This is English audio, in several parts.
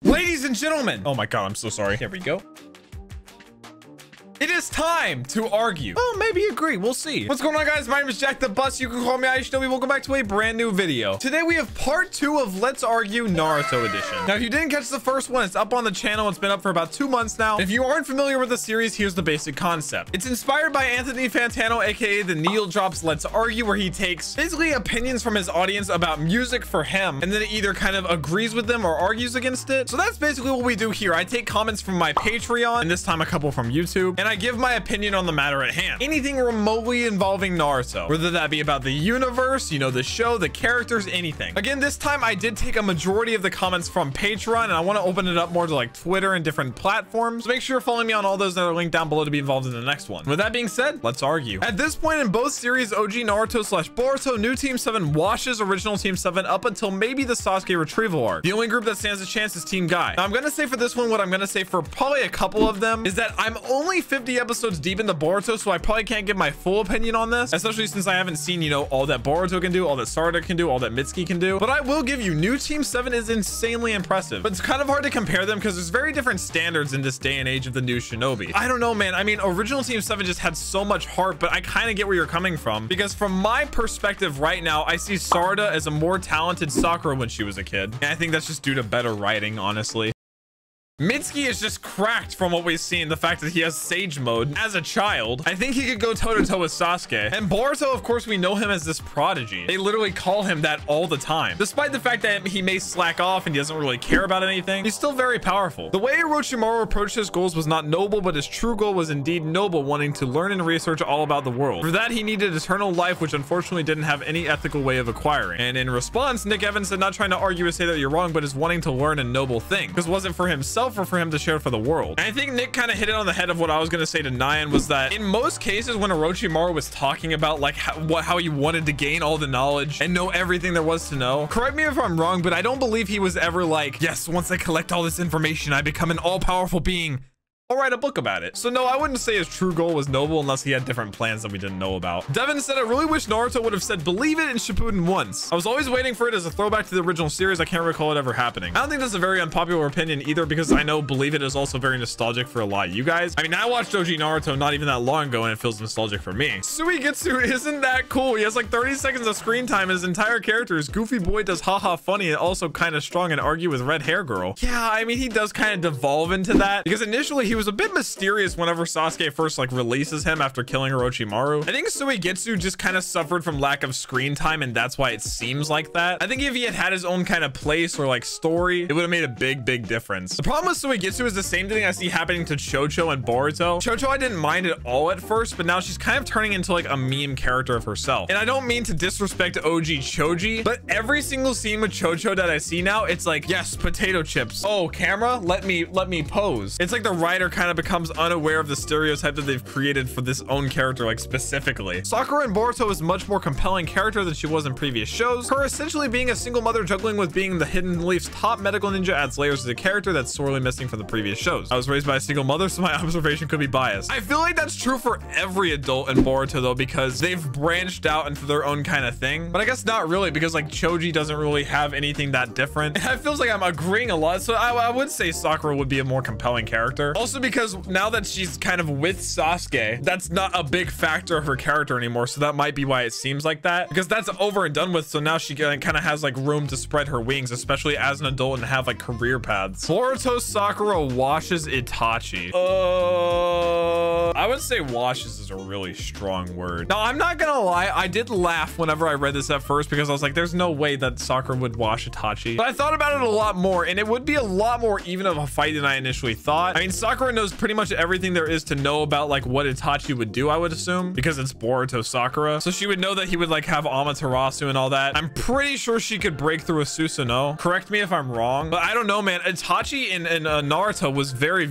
Ladies and gentlemen, oh my god, I'm so sorry. Here we go. It is time to argue. Oh, maybe agree. We'll see. What's going on, guys? My name is Jack the Bus. You can call me Aishinobi. Welcome back to a brand new video. Today we have part 2 of Let's Argue Naruto Edition. Now, if you didn't catch the first one, it's up on the channel. It's been up for about 2 months now. If you aren't familiar with the series, here's the basic concept. It's inspired by Anthony Fantano, aka the Needle Drops Let's Argue, where he takes basically opinions from his audience about music for him, and then it either kind of agrees with them or argues against it. So that's basically what we do here. I take comments from my Patreon, and this time a couple from YouTube, and I give my opinion on the matter at hand. Anything remotely involving Naruto, whether that be about the universe, you know, the show, the characters, anything. Again, this time I did take a majority of the comments from Patreon, and I want to open it up more to like Twitter and different platforms. So make sure you're following me on all those that are linked down below to be involved in the next one. With that being said, let's argue. At this point in both series, OG Naruto / Boruto, new Team 7 washes original Team 7 up until maybe the Sasuke retrieval arc. The only group that stands a chance is Team Guy. Now, I'm gonna say for this one what I'm gonna say for probably a couple of them is that I'm only 50 episodes deep into Boruto, so I probably can't give my full opinion on this, especially since I haven't seen, you know, all that Boruto can do, all that Sarada can do, all that Mitsuki can do. But I will give you, new Team 7 is insanely impressive, but it's kind of hard to compare them because there's very different standards in this day and age of the new Shinobi. I don't know, man. I mean, original Team 7 just had so much heart, but I kind of get where you're coming from, because from my perspective right now, I see Sarada as a more talented Sakura when she was a kid, and I think that's just due to better writing, honestly. Mitsuki is just cracked from what we've seen, the fact that he has Sage Mode as a child. I think he could go toe-to-toe with Sasuke. And Boruto, of course, we know him as this prodigy. They literally call him that all the time. Despite the fact that he may slack off and he doesn't really care about anything, he's still very powerful. The way Orochimaru approached his goals was not noble, but his true goal was indeed noble, wanting to learn and research all about the world. For that, he needed eternal life, which unfortunately didn't have any ethical way of acquiring. And in response, Nick Evans said not trying to argue or say that you're wrong, but is wanting to learn a noble thing, because it wasn't for himself or for him to share for the world. And I think Nick kind of hit it on the head of what I was going to say to Nyan, was that in most cases when Orochimaru was talking about like how he wanted to gain all the knowledge and know everything there was to know, correct me if I'm wrong, but I don't believe he was ever like, yes, once I collect all this information, I become an all-powerful being. I'll write a book about it. So no, I wouldn't say his true goal was noble unless he had different plans that we didn't know about. Devin said, I really wish Naruto would have said believe it in Shippuden once. I was always waiting for it as a throwback to the original series. I can't recall it ever happening. I don't think that's a very unpopular opinion either, because I know believe it is also very nostalgic for a lot of you guys. I mean, I watched OG Naruto not even that long ago and it feels nostalgic for me. Suigetsu isn't that cool. He has like 30 seconds of screen time. His entire character is goofy boy, does haha funny, and also kind of strong and argue with red hair girl. Yeah, I mean, he does kind of devolve into that, because initially he was a bit mysterious whenever Sasuke first like releases him after killing Orochimaru. I think Suigetsu just kind of suffered from lack of screen time, and that's why it seems like that. I think if he had had his own kind of place or like story, it would have made a big difference. The problem with Suigetsu is the same thing I see happening to Chocho and Boruto. Chocho I didn't mind at all at first, but now she's kind of turning into like a meme character of herself. And I don't mean to disrespect OG Choji, but every single scene with Chocho that I see now, it's like, yes, potato chips. Oh, camera, let me pose. It's like the writer kind of becomes unaware of the stereotype that they've created for this own character, like specifically. Sakura in Boruto is much more compelling character than she was in previous shows. Her essentially being a single mother juggling with being the Hidden Leaf's top medical ninja adds layers to the character that's sorely missing from the previous shows. I was raised by a single mother, so my observation could be biased. I feel like that's true for every adult in Boruto though, because they've branched out into their own kind of thing. But I guess not really, because like Choji doesn't really have anything that different. And it feels like I'm agreeing a lot, so I would say Sakura would be a more compelling character. Also because now that she's kind of with Sasuke, that's not a big factor of her character anymore, so that might be why it seems like that, because that's over and done with. So now she kind of has like room to spread her wings, especially as an adult, and have like career paths. Boruto Sakura washes Itachi. I would say washes is a really strong word. Now, I'm not gonna lie, I did laugh whenever I read this at first, because I was like, there's no way that Sakura would wash Itachi. But I thought about it a lot more, and it would be a lot more even of a fight than I initially thought. I mean, Sakura knows pretty much everything there is to know about like what Itachi would do, I would assume, because it's Boruto Sakura. So she would know that he would like have Amaterasu and all that. I'm pretty sure she could break through a Susanoo. Correct me if I'm wrong, but I don't know, man. Itachi in Naruto was very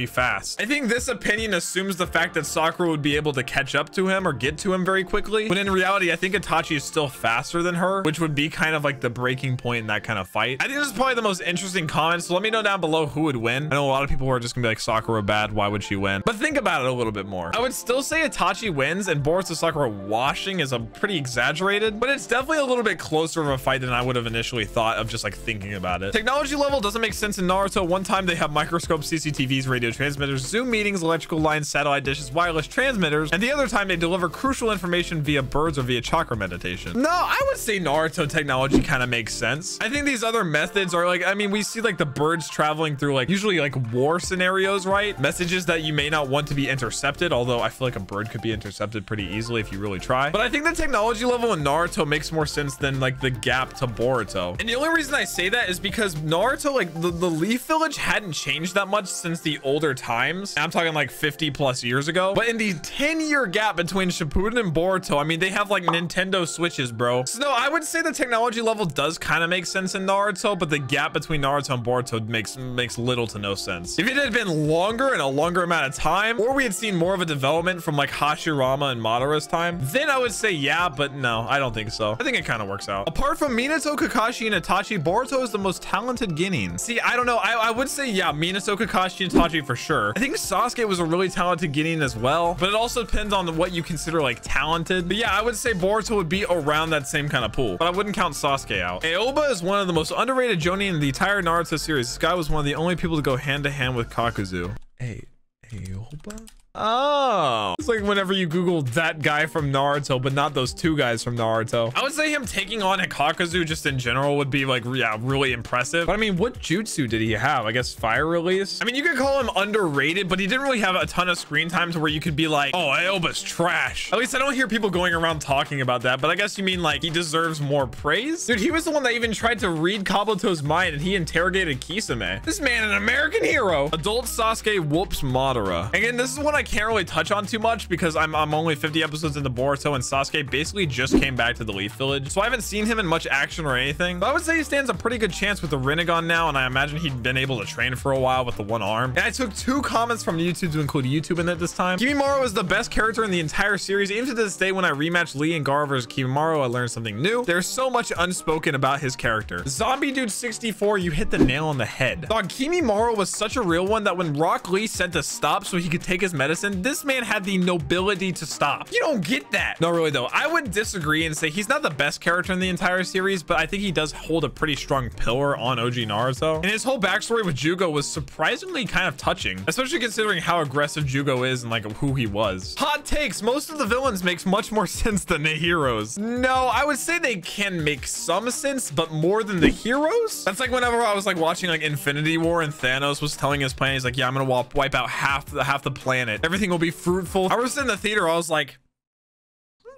fast. I think this opinion assumes the fact that Sakura would be able to catch up to him or get to him very quickly, but in reality, I think Itachi is still faster than her, which would be kind of like the breaking point in that kind of fight. I think this is probably the most interesting comment, so let me know down below who would win. I know a lot of people were just gonna be like, Sakura bad, why would she win? But think about it a little bit more. I would still say Itachi wins, and Boruto Sakura washing is a pretty exaggerated, but it's definitely a little bit closer of a fight than I would have initially thought of just like thinking about it. Technology level doesn't make sense in Naruto. One time they have microscopes, CCTVs, radio transmitters, Zoom meetings, electrical lines, satellite dishes, wireless transmitters, and the other time they deliver crucial information via birds or via chakra meditation. No, I would say Naruto technology kind of makes sense. I think these other methods are like, I mean, we see like the birds traveling through like usually like war scenarios, right? Messages that you may not want to be intercepted, although I feel like a bird could be intercepted pretty easily if you really try. But I think the technology level in Naruto makes more sense than like the gap to Boruto. And the only reason I say that is because Naruto, like the Leaf Village hadn't changed that much since the older times. I'm talking like 50 plus years ago. But in the 10-year gap between Shippuden and Boruto, I mean, they have like Nintendo Switches, bro. So no, I would say the technology level does kind of make sense in Naruto, but the gap between Naruto and Boruto makes little to no sense. If it had been longer and a longer amount of time, or we had seen more of a development from like Hashirama and Madara's time, then I would say yeah, but no, I don't think so. I think it kind of works out. Apart from Minato, Kakashi, and Itachi, Boruto is the most talented Genin. See, I don't know. I would say yeah, Minato, Kakashi, and Itachi for sure. I think Sasuke was a really talented Genin as well, but it also depends on what you consider like talented. But yeah, I would say Boruto would be around that same kind of pool, but I wouldn't count Sasuke out. Aoba is one of the most underrated Jonin in the entire Naruto series. This guy was one of the only people to go hand to hand with Kakuzu. Hey, Aoba? Oh, it's like whenever you Google that guy from Naruto, but not those two guys from Naruto. I would say him taking on Hikakuzu just in general would be like, yeah, really impressive. But I mean, what jutsu did he have? I guess fire release. I mean, you could call him underrated, but he didn't really have a ton of screen time to where you could be like, oh, Aoba's trash. At least I don't hear people going around talking about that, but I guess you mean like he deserves more praise. Dude, he was the one that even tried to read Kabuto's mind and he interrogated Kisame. This man, an American hero. Adult Sasuke whoops Madara. Again, this is one I can't really touch on too much because I'm only 50 episodes into Boruto, and Sasuke basically just came back to the Leaf Village, so I haven't seen him in much action or anything. But I would say he stands a pretty good chance with the Rinnegan now, and I imagine he'd been able to train for a while with the one arm. And I took 2 comments from YouTube to include YouTube in it this time. Kimimaro is the best character in the entire series. Even to this day, when I rematched Lee and Gaara versus Kimimaro, I learned something new. There's so much unspoken about his character. Zombie Dude 64, you hit the nail on the head. Dog, Kimimaro was such a real one that when Rock Lee said to stop so he could take his medicine, this man had the nobility to stop. You don't get that. No, really though, I would disagree and say he's not the best character in the entire series, but I think he does hold a pretty strong pillar on OG Naruto. And his whole backstory with Jugo was surprisingly kind of touching, especially considering how aggressive Jugo is and like who he was. Hot takes, most of the villains makes much more sense than the heroes. No, I would say they can make some sense, but more than the heroes. That's like whenever I was like watching like Infinity War and Thanos was telling his plan, he's like, yeah, I'm gonna wipe out half the planet. Everything will be fruitful. I was in the theater, I was like,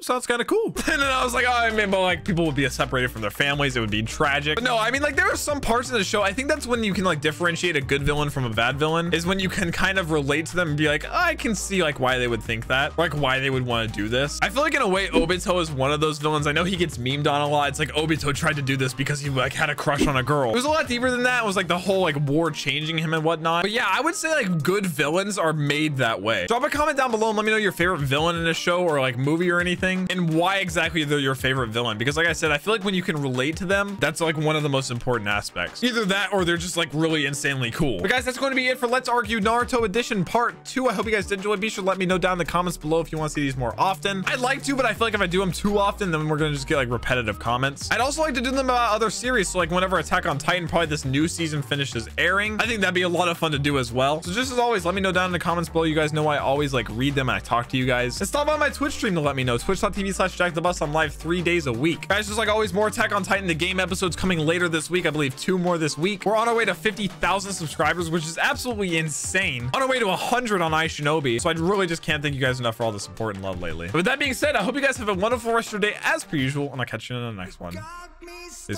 sounds kind of cool. And then I was like, oh, I mean, but like people would be separated from their families. It would be tragic. But no, I mean, like there are some parts of the show. I think that's when you can like differentiate a good villain from a bad villain, is when you can kind of relate to them and be like, oh, I can see like why they would think that, like why they would want to do this. I feel like in a way, Obito is one of those villains. I know he gets memed on a lot. It's like Obito tried to do this because he like had a crush on a girl. It was a lot deeper than that. It was like the whole like war changing him and whatnot. But yeah, I would say like good villains are made that way. Drop a comment down below and let me know your favorite villain in a show or like movie or anything, and why exactly they're your favorite villain, because like I said, I feel like when you can relate to them, that's like one of the most important aspects. Either that or they're just like really insanely cool. But guys, that's going to be it for Let's Argue Naruto Edition Part 2. I hope you guys did enjoy. Be sure to let me know down in the comments below if you want to see these more often. I'd like to, but I feel like if I do them too often, then we're going to just get like repetitive comments. I'd also like to do them about other series. So like whenever Attack on Titan, probably this new season finishes airing, I think that'd be a lot of fun to do as well. So just as always, let me know down in the comments below. You guys know I always like read them and I talk to you guys. And stop by my Twitch stream to let me know. Twitch.tv/JackTheBus. I'm live 3 days a week. Guys, just like always, more Attack on Titan, the game episodes coming later this week. I believe 2 more this week. We're on our way to 50,000 subscribers, which is absolutely insane. On our way to 100 on iShinobi. So I really just can't thank you guys enough for all the support and love lately. But with that being said, I hope you guys have a wonderful rest of your day as per usual, and I'll catch you in the next one.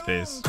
Peace.